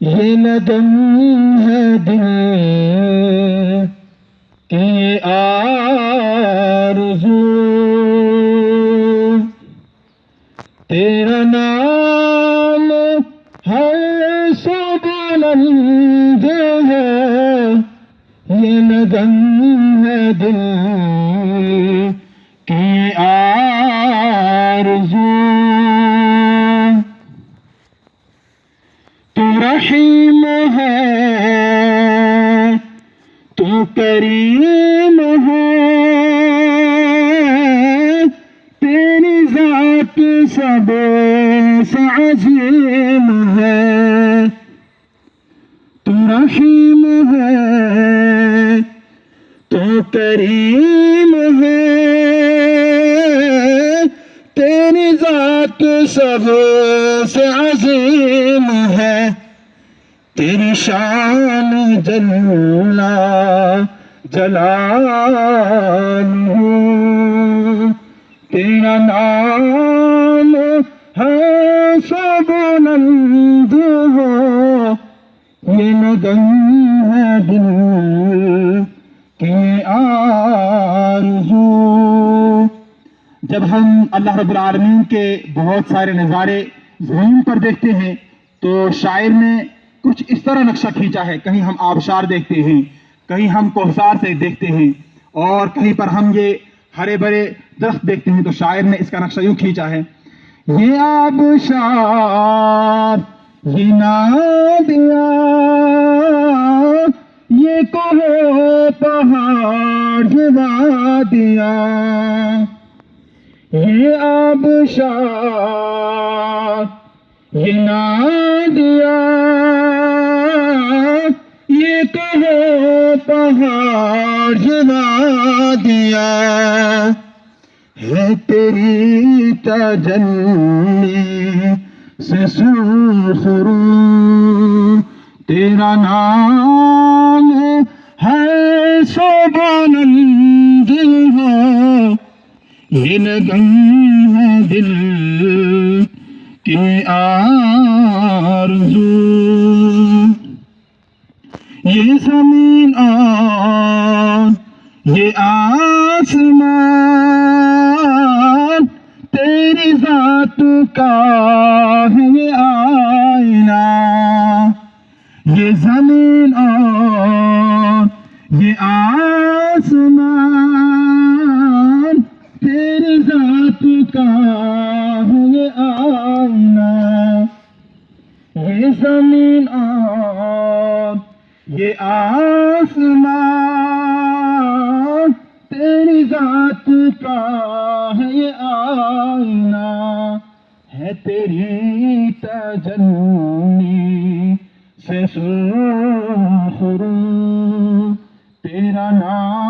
یہ ندم ہے دل کی آرزو، تیرا نام ہر سو بلند ہے، یہ ندم ہے دل کی آرزو۔ تو رحیم ہے، تو کریم ہے، تیری ذات سب سے عظیم ہے۔ تو رحیم ہے، تو کریم ہے، تیری ذات سب سے عظیم ہے۔ تیری شان جل جلالہ، تیرا نام ہے سو بلند ہو، یہ ندم ہے دل کی آرزو۔ جب ہم اللہ رب العالمین کے بہت سارے نظارے زمین پر دیکھتے ہیں تو شاعر نے کچھ اس طرح نقشہ کھینچا ہے، کہیں ہم آبشار دیکھتے ہیں، کہیں ہم کوثر سے دیکھتے ہیں، اور کہیں پر ہم یہ ہرے بھرے درخت دیکھتے ہیں، تو شاعر نے اس کا نقشہ یوں کھینچا ہے: یہ آبشار، یہ نادیاں، یہ کوہ پہاڑ، یہ وادیاں، یہ آبشار، یہ نادیاں، یہ کوہ پہاڑ، یہ وادیاں، ہے تیری تجلی سے سرخرو، تیرا نام ہے سو بلند ہو، یہ ندم ہے دل کی آرزو۔ یہ زمین اور یہ آسمان تیری ذات کا ہے یہ آئینہ، یہ زمین اور یہ آسمان تیری ذات کا ہے یہ آئینہ، یہ زمین اور یہ آسمان تیری ذات کا ہے یہ آئینہ، ہے تیری تجلی سے سرخرو، تیرا نام